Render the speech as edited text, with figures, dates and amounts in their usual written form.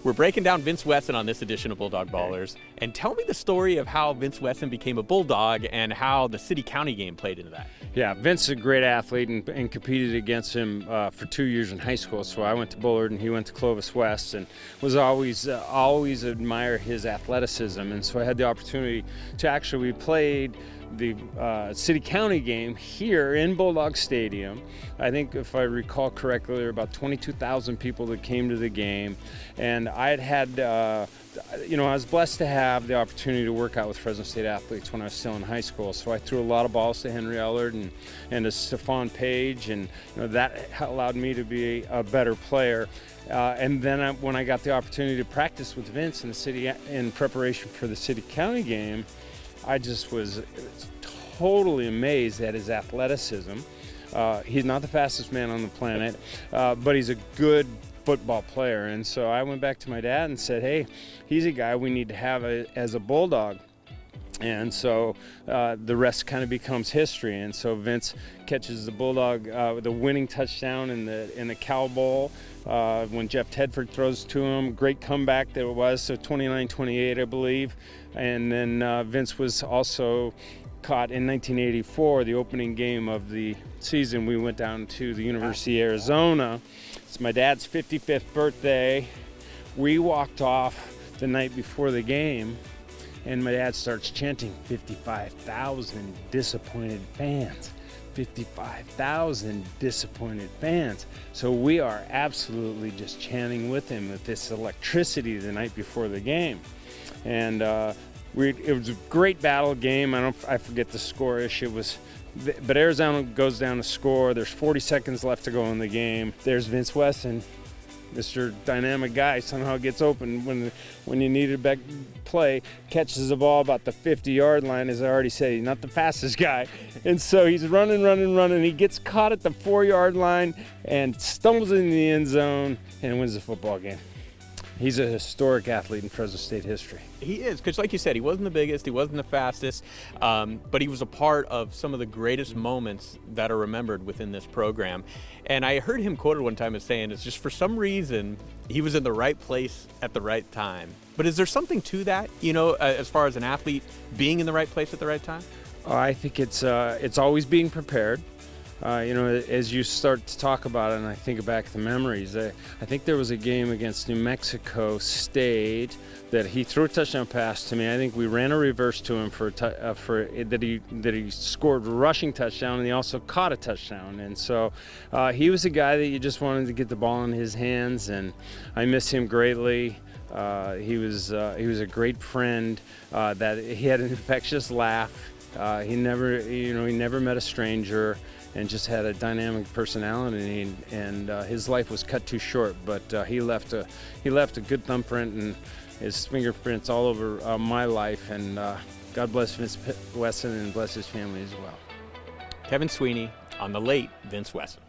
We're breaking down Vince Wesson on this edition of Bulldog Ballers. And tell me the story of how Vince Wesson became a Bulldog and how the city-county game played into that. Yeah, Vince is a great athlete and competed against him for 2 years in high school. So I went to Bullard and he went to Clovis West, and was always admire his athleticism. And so I had the opportunity to we played the city-county game here in Bulldog Stadium. I think if I recall correctly, there were about 22,000 people that came to the game. And I was blessed to have the opportunity to work out with Fresno State athletes when I was still in high school. So I threw a lot of balls to Henry Ellard and to Stephon Page, and that allowed me to be a better player. And then when I got the opportunity to practice with Vince in the city in preparation for the city-county game, I just was totally amazed at his athleticism. He's not the fastest man on the planet, but he's a good football player. And so I went back to my dad and said, hey, he's a guy we need to have as a Bulldog. And so the rest kind of becomes history. And so Vince catches the Bulldog, the winning touchdown in the Cow Bowl when Jeff Tedford throws to him. Great comeback that it was, so 29-28, I believe. And then Vince was also caught in 1984, the opening game of the season. We went down to the University of Arizona. It's my dad's 55th birthday. We walked off the night before the game, and my dad starts chanting, 55,000 disappointed fans. 55,000 disappointed fans. So we are absolutely just chanting with him with this electricity the night before the game. And it was a great battle game. I forget the score-ish. But Arizona goes down to score. There's 40 seconds left to go in the game. There's Vince Wesson, Mr. Dynamic Guy, somehow gets open when you need a back play, catches the ball about the 50-yard line. As I already said, he's not the fastest guy. And so he's running. He gets caught at the 4-yard line and stumbles in the end zone and wins the football game. He's a historic athlete in Fresno State history. He is, because like you said, he wasn't the biggest, he wasn't the fastest, but he was a part of some of the greatest moments that are remembered within this program. And I heard him quoted one time as saying, it's just for some reason, he was in the right place at the right time. But is there something to that, as far as an athlete being in the right place at the right time? I think it's always being prepared. As you start to talk about it and I think back to the memories, I think there was a game against New Mexico State that he threw a touchdown pass to me. I think we ran a reverse to him that he scored a rushing touchdown, and he also caught a touchdown. And so he was a guy that you just wanted to get the ball in his hands, and I miss him greatly. He was a great friend. That he had an infectious laugh. He never met a stranger, and just had a dynamic personality, and his life was cut too short. But he left a good thumbprint and his fingerprints all over my life. And God bless Vince Wesson and bless his family as well. Kevin Sweeney on the late Vince Wesson.